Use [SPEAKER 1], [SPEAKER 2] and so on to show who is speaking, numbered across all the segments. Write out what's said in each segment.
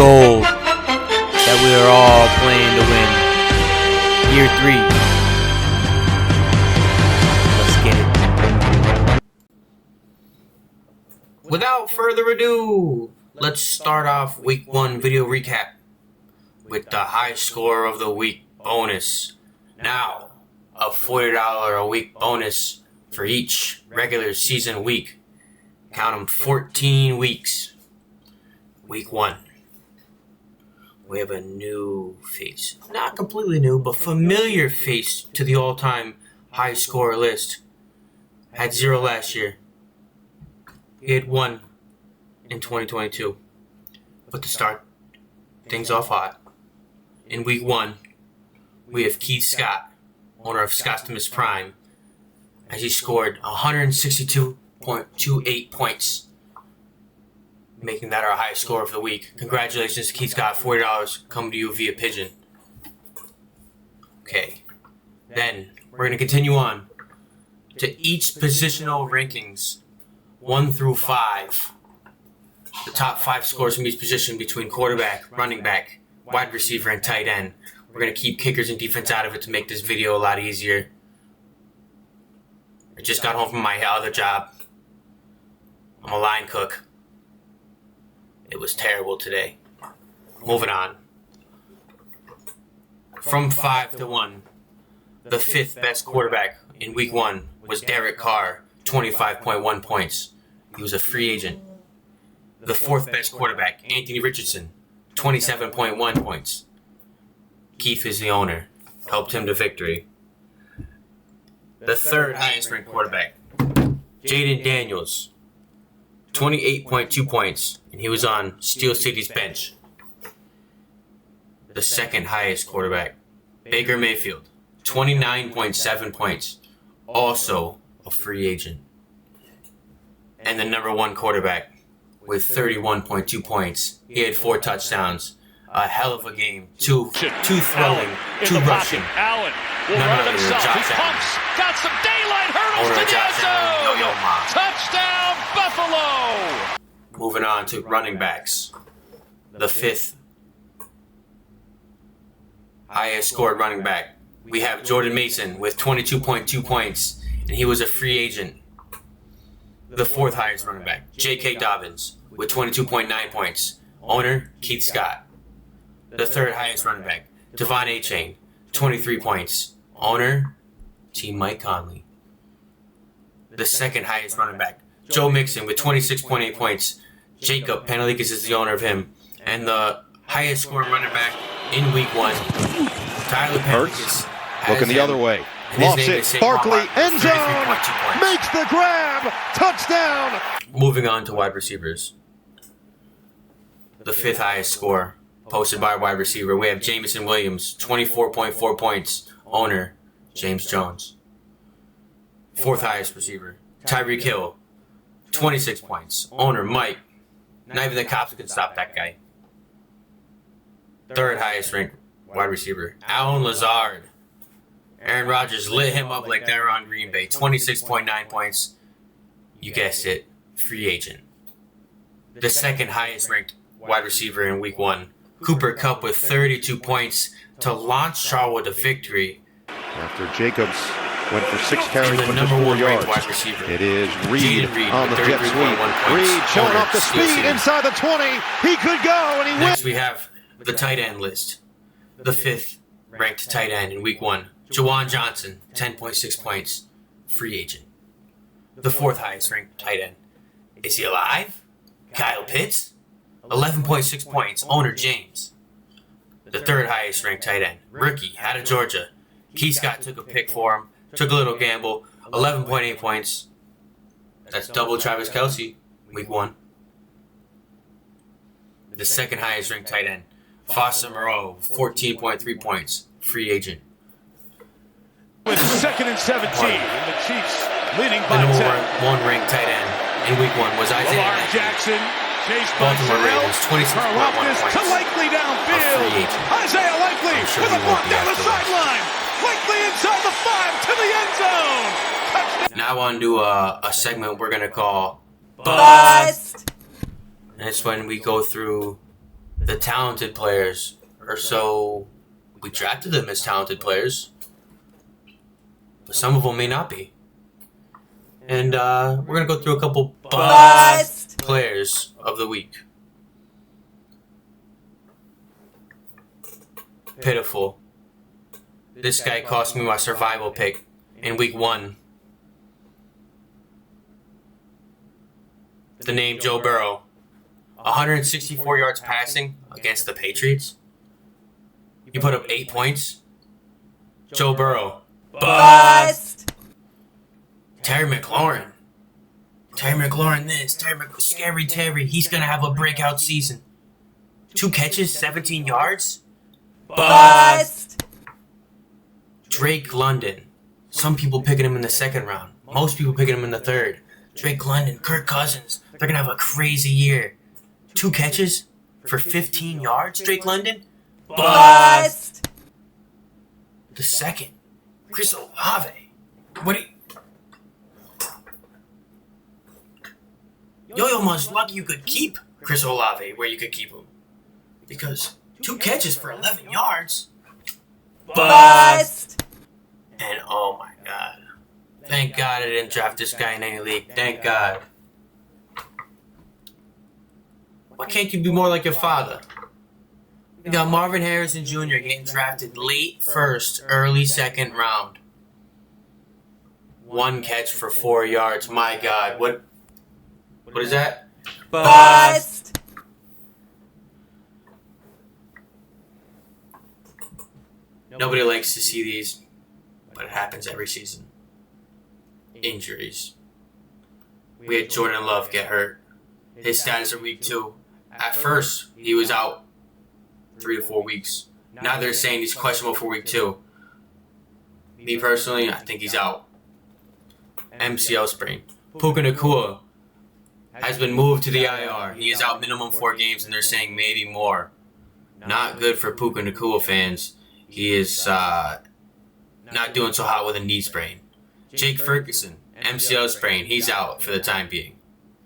[SPEAKER 1] gold that we are all playing to win. Year 3. Let's get it.
[SPEAKER 2] Without further ado, let's start off week 1 video recap with the high score of the week bonus. Now, a $40 a week bonus for each regular season week. Count them 14 weeks. Week 1. We have a new face. Not completely new, but familiar face to the all-time high score list. Had 0 last year. He had 1 in 2022. But to start things off hot, in week 1, we have Keith Scott, owner of Scott's Prime, as he scored 162.28 points, making that our highest score of the week. Congratulations to Keith Scott, $40 coming to you via Pigeon. Okay, then we're going to continue on to each positional rankings, 1 through 5. The top 5 scores from each position between quarterback, running back, wide receiver, and tight end. We're going to keep kickers and defense out of it to make this video a lot easier. I just got home from my other job. I'm a line cook. It was terrible today. Moving on. From 5 to 1, the 5th best quarterback in week 1 was Derek Carr, 25.1 points. He was a free agent. The 4th best quarterback, Anthony Richardson, 27.1 points. Keith is the owner. Helped him to victory. The 3rd highest ranked quarterback, Jaden Daniels, 28.2 points, and he was on Steel City's bench. The 2nd highest quarterback, Baker Mayfield, 29.7 points, also a free agent. And the number 1 quarterback with 31.2 points. He had 4 touchdowns. A hell of a game. 2 throwing, 2 rushing.
[SPEAKER 3] Allen will run himself. He pumps. Got some daylight hurdles to the end zone. Touchdown, Buffalo.
[SPEAKER 2] Moving on to running backs. The 5th highest scored running back. We have Jordan Mason with 22.2 points, and he was a free agent. The 4th highest running back, J.K. Dobbins, with 22.9 points. Owner, Keith Scott. The 3rd highest running back, Devon A-Chain, 23 points. Owner, Team Mike Conley. The 2nd highest running back, Joe Mixon, with 26.8 points. Jacob Panelikas is the owner of him. And the highest scoring running back in week 1, Tyler Panelikas.
[SPEAKER 4] Looking the other way. Lofts it. Barkley, end zone. Makes the grab. Touchdown.
[SPEAKER 2] Moving on to wide receivers. The 5th highest score posted by a wide receiver. We have Jamison Williams, 24.4 points. Owner, James Jones. 4th highest receiver, Tyreek Hill, 26 points. Owner, Mike. Not even the cops can stop that guy. 3rd highest ranked wide receiver, Allen Lazard. Aaron Rodgers lit him up like they were on Green Bay. 26.9 points. You guessed it, free agent. The 2nd highest ranked wide receiver in week 1, Cooper Kupp, with 32 points to launch Charlotte to victory.
[SPEAKER 4] After Jacobs went for 6 carries
[SPEAKER 2] for
[SPEAKER 4] for
[SPEAKER 2] just
[SPEAKER 4] just 4
[SPEAKER 2] 1
[SPEAKER 4] yards.
[SPEAKER 2] wide receiver.
[SPEAKER 4] It is Reed on the jet sweep.
[SPEAKER 2] 33.1 points.
[SPEAKER 4] Reed showing
[SPEAKER 2] Owner,
[SPEAKER 4] off the
[SPEAKER 2] Steel
[SPEAKER 4] speed
[SPEAKER 2] City.
[SPEAKER 4] inside the 20. He could go, and he went.
[SPEAKER 2] Next we have the tight end list. The 5th ranked tight end in week 1, Juwan Johnson, 10.6 points, free agent. The 4th highest ranked tight end. Is he alive? Kyle Pitts, 11.6 points. Owner, James. The 3rd highest ranked tight end, rookie out of Georgia. Keith Scott took a pick for him, took a little gamble, 11.8 points. That's double Travis Kelce, week 1. The 2nd highest ranked tight end, Foster Moreau, 14.3 points, free agent.
[SPEAKER 3] With 2nd and 17, and the Chiefs leading
[SPEAKER 2] The
[SPEAKER 3] by
[SPEAKER 2] number
[SPEAKER 3] 10.
[SPEAKER 2] 1 ranked tight end in week 1 was Isaiah
[SPEAKER 3] Lamar
[SPEAKER 2] Likely.
[SPEAKER 3] Jackson, chased by
[SPEAKER 2] Baltimore Ravens, 26.1
[SPEAKER 3] Karlaftis
[SPEAKER 2] points.
[SPEAKER 3] to Likely
[SPEAKER 2] A
[SPEAKER 3] downfield.
[SPEAKER 2] free agent.
[SPEAKER 3] Isaiah Likely
[SPEAKER 2] I'm sure
[SPEAKER 3] with
[SPEAKER 2] he
[SPEAKER 3] a
[SPEAKER 2] won't
[SPEAKER 3] block
[SPEAKER 2] be
[SPEAKER 3] down the
[SPEAKER 2] afterwards.
[SPEAKER 3] sideline. Likely inside the 5 to the end zone. Touchdown.
[SPEAKER 2] Now on to a segment we're going to call
[SPEAKER 5] Bust!
[SPEAKER 2] And it's when we go through the talented players, or so we drafted them as talented players. But some of them may not be. And we're going to go through a couple bust players of the week. Pitiful. This guy cost me my survival pick in week 1. The name Joe Burrow. 164 yards passing against the Patriots. You put up 8 points. Joe Burrow. Bust! Terry McLaurin. Scary Terry. He's going to have a breakout season. 2 catches, 17 yards. Bust! Drake London. Some people picking him in the 2nd round. Most people picking him in the 3rd. Drake London, Kirk Cousins. They're going to have a crazy year. 2 catches for 15 yards, Drake London? Bust! The 2nd. Chris Olave. What are you... Yo-Yo Ma's lucky you could keep Chris Olave where you could keep him. Because 2 catches for 11 yards. Bust! And oh my God. Thank God I didn't draft this guy in any league. Thank God. Why can't you be more like your father? You got Marvin Harrison Jr. getting drafted late 1st, early 2nd round. 1 catch for 4 yards. My God. What is that? Bust! Nobody likes to see these, but it happens every season. Injuries. We had Jordan Love get hurt. His status in week 2. At first, he was out 3 to 4 weeks. Now they're saying he's questionable for week 2. Me personally, I think he's out. MCL sprain. Puka Nacua has been moved to the IR. He is out minimum 4 games, and they're saying maybe more. Not good for Puka Nacua fans. He is not doing so hot with a knee sprain. Jake Ferguson, MCL sprain. He's out for the time being.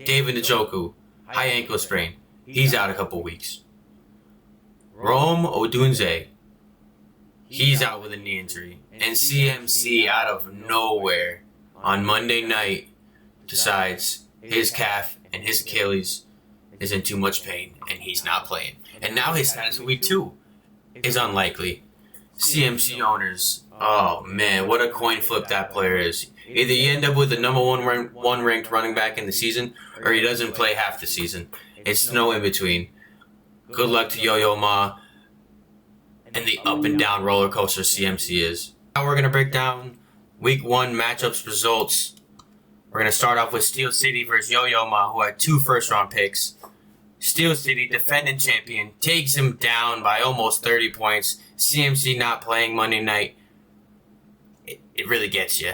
[SPEAKER 2] David Njoku, high ankle sprain. He's out a couple weeks. Rome Odunze, he's out with a knee injury. And CMC out of nowhere on Monday night decides his calf and his Achilles is in too much pain and he's not playing. And now his status in week 2 is unlikely. CMC owners, oh man, what a coin flip that player is. Either you end up with the number 1 ranked running back in the season, or he doesn't play half the season. It's no in between. Good luck to Yo-Yo Ma and the up and down roller coaster CMC is. Now we're going to break down week 1 matchups results. We're going to start off with Steel City versus Yo-Yo Ma, who had 2 first-round picks. Steel City, defending champion, takes him down by almost 30 points. CMC not playing Monday night. It really gets you.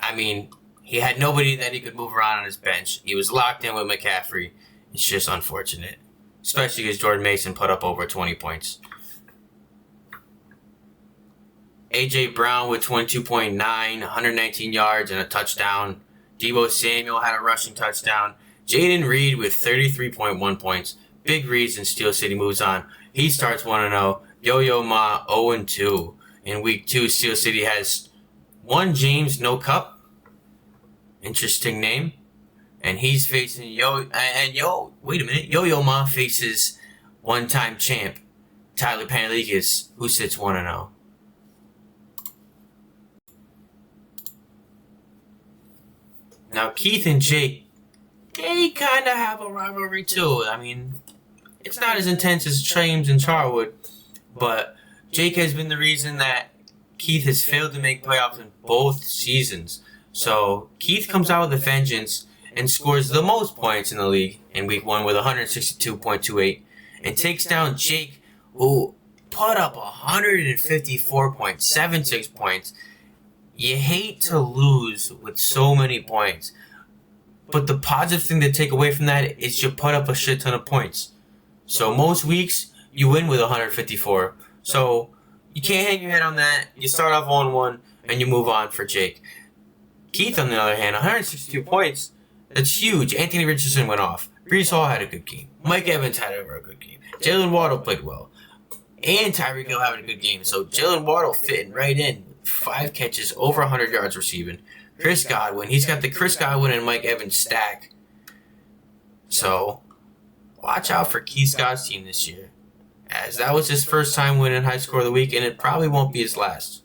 [SPEAKER 2] I mean, he had nobody that he could move around on his bench. He was locked in with McCaffrey. It's just unfortunate. Especially because Jordan Mason put up over 20 points. A.J. Brown with 22.9, 119 yards and a touchdown. Deebo Samuel had a rushing touchdown. Jaden Reed with 33.1 points. Big reason Steel City moves on. He starts 1-0. Yo-Yo Ma 0-2. In week 2, Steel City has 1 James No Cup. Interesting name. And he's facing wait a minute. Yo-Yo Ma faces 1-time champ Tyler Panalikas, who sits 1-0. Now Keith and Jake, they kind of have a rivalry too. I mean, it's not as intense as James and Charwood, but Jake has been the reason that Keith has failed to make playoffs in both seasons. So Keith comes out with a vengeance and scores the most points in the league in week 1 with 162.28 and takes down Jake, who put up 154.76 points. You hate to lose with so many points, but the positive thing to take away from that is you put up a shit ton of points. So most weeks, you win with 154. So you can't hang your head on that. You start off 1-1, and you move on for Jake. Keith, on the other hand, 162 points. That's huge. Anthony Richardson went off. Brees Hall had a good game. Mike Evans had a real good game. Jalen Waddle played well. And Tyreek Hill having a good game. So Jalen Waddle fitting right in. 5 catches, over 100 yards receiving. Chris Godwin. He's got the Chris Godwin and Mike Evans stack. So watch out for Keith Scott's team this year, as that was his first time winning High Score of the Week, and it probably won't be his last.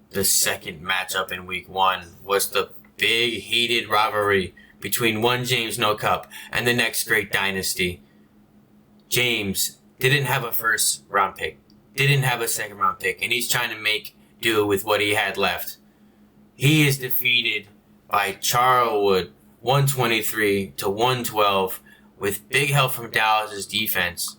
[SPEAKER 2] The second matchup in Week 1 was the big heated rivalry between one James No Cup and the next great dynasty. James didn't have a first round pick, didn't have a second round pick, and he's trying to make do with what he had left. He is defeated by Charlwood 123 to 112 with big help from Dallas's defense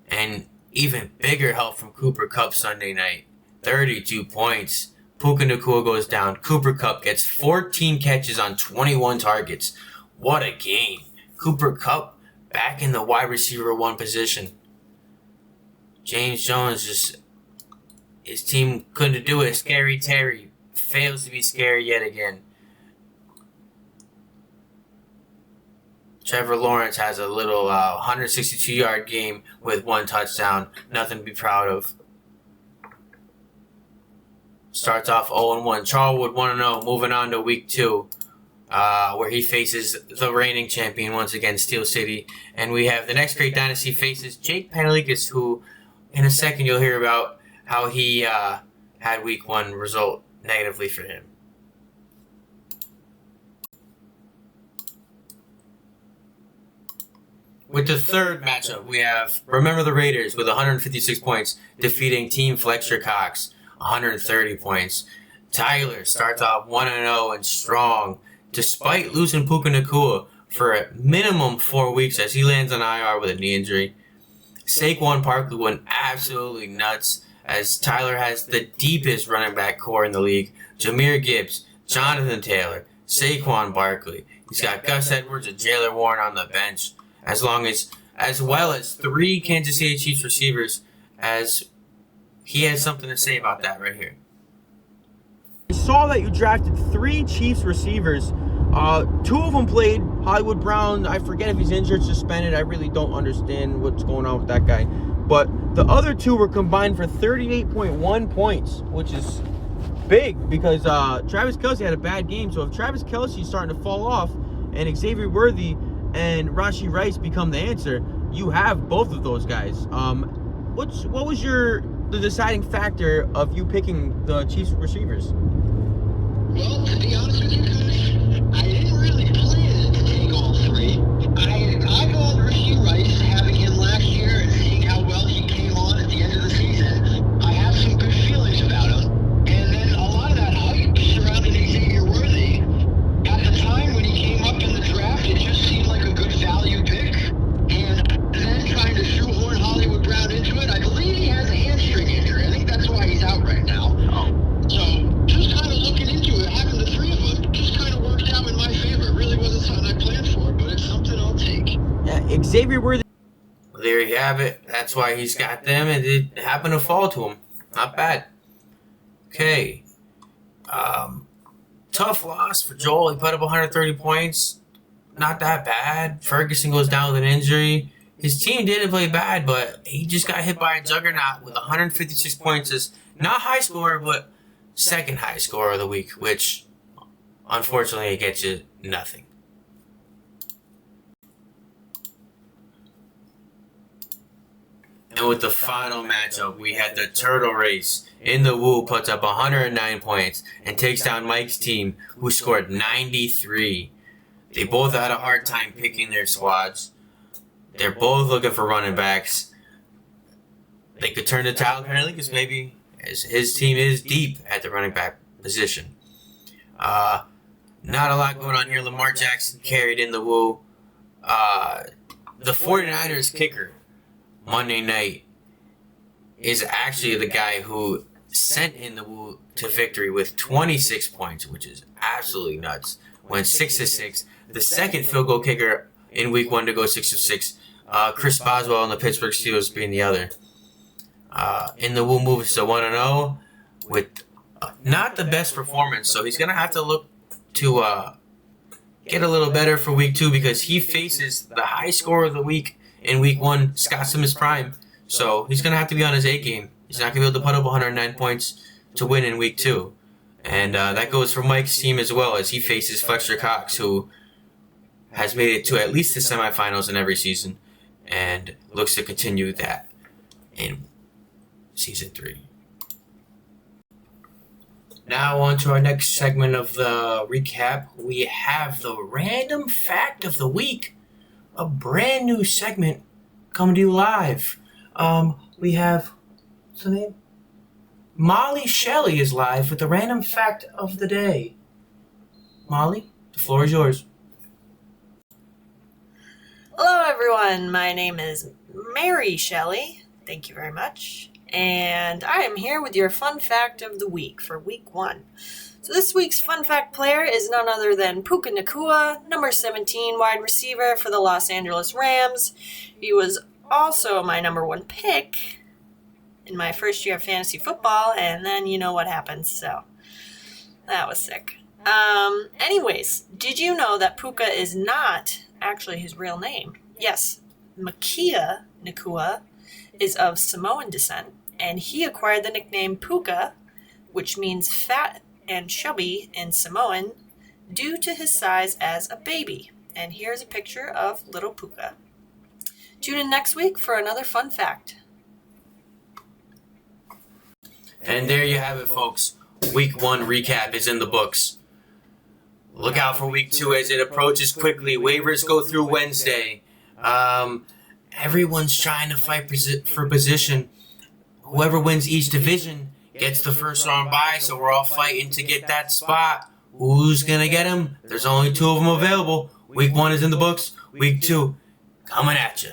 [SPEAKER 2] and even bigger help from Cooper Kupp Sunday night. 32 points. Puka Nacua goes down. Cooper Kupp gets 14 catches on 21 targets. What a game. Cooper Kupp back in the wide receiver 1 position. James Jones his team couldn't do it. Scary Terry fails to be scary yet again. Trevor Lawrence has a little 162-yard game with 1 touchdown. Nothing to be proud of. Starts off 0-1. Charlwood 1-0. Moving on to Week 2, where he faces the reigning champion once again, Steel City. And we have the next great dynasty faces Jake Panelikas, who in a second you'll hear about how he had Week 1 result negatively for him. With the third matchup, we have Remember the Raiders with 156 points, defeating Team Fletcher Cox, 130 points. Tyler starts off 1-0 and strong, despite losing Puka Nacua for a minimum 4 weeks as he lands on IR with a knee injury. Saquon Barkley went absolutely nuts as Tyler has the deepest running back core in the league. Jahmyr Gibbs, Jonathan Taylor, Saquon Barkley. He's got Gus Edwards and Jaylen Warren on the bench, as well as 3 Kansas City Chiefs receivers, as he has something to say about that right here.
[SPEAKER 5] I saw that you drafted 3 Chiefs receivers. 2 of them played. Hollywood Brown, I forget if he's injured, suspended. I really don't understand what's going on with that guy. But the other 2 were combined for 38.1 points, which is big because Travis Kelce had a bad game. So if Travis Kelce is starting to fall off and Xavier Worthy and Rashee Rice become the answer, you have both of those guys. What was the deciding factor of you picking the Chiefs receivers?
[SPEAKER 6] Well, to be honest with you guys, I didn't really plan to take all 3. I got Rashee Rice, having him last year and seeing how well he came on at the end of the season. I have some good feelings about him. And then a lot of that hype surrounding Xavier Worthy, at the time when he came up in the draft, it just seemed like a good value pick. And then trying to shoehorn Hollywood Brown into it, I believe he has a hamstring injury. I think that's why he's out right now. So just kind of looking into it, having the 3 of them just kind of worked out in my favor. It really wasn't something I planned for, but it's something I'll take.
[SPEAKER 5] Yeah, Xavier Worthy.
[SPEAKER 2] Well, there you have it. That's why he's got them, and it happened to fall to him. Not bad. Okay. Tough loss for Joel. He put up 130 points. Not that bad. Ferguson goes down with an injury. His team didn't play bad, but he just got hit by a juggernaut with 156 points. As not high scorer, but second high scorer of the week, which unfortunately gets you nothing. And with the final matchup, we had the Turtle Race. In the Woo puts up 109 points and takes down Mike's team, who scored 93. They both had a hard time picking their squads. They're both looking for running backs. They could turn to Tyler Panelikas maybe, as his team is deep at the running back position. Not a lot going on here. Lamar Jackson carried in the Woo. The 49ers kicker Monday night is actually the guy who sent in the Woo to victory with 26 points, which is absolutely nuts. Went 6-6. The second field goal kicker in Week 1 to go 6-6. Chris Boswell and the Pittsburgh Steelers being the other. In the Woo moves to 1-0 with not the best performance. So he's going to have to look to get a little better for week 2 because he faces the high scorer of the week in week 1, Scott Simmons Prime. So he's going to have to be on his A game. He's not going to be able to put up 109 points to win in week 2. And that goes for Mike's team as well as he faces Fletcher Cox, who has made it to at least the semifinals in every season and looks to continue that in season 3. Now on to our next segment of the recap. We have the random fact of the week, a brand new segment coming to you live. We have, what's her name? Molly Shelley is live with the random fact of the day. Molly, the floor is yours.
[SPEAKER 7] Hello everyone, my name is Mary Shelley. Thank you very much. And I am here with your fun fact of the week for week 1. So this week's fun fact player is none other than Puka Nacua, number 17 wide receiver for the Los Angeles Rams. He was also my number 1 pick in my first year of fantasy football, and then you know what happens, so that was sick. Anyways, did you know that Puka is not actually his real name? Yes, Makia Nacua is of Samoan descent, and he acquired the nickname Puka, which means fat and chubby in Samoan, due to his size as a baby. And here's a picture of little Puka. Tune in next week for another fun fact.
[SPEAKER 2] And there you have it, folks. Week 1 recap is in the books. Look out for week 2 as it approaches quickly. Waivers go through Wednesday. Everyone's trying to fight for position. Whoever wins each division gets the first round bye, so we're all fighting to get that spot. Who's going to get him? There's only 2 of them available. Week 1 is in the books. Week 2 coming at you.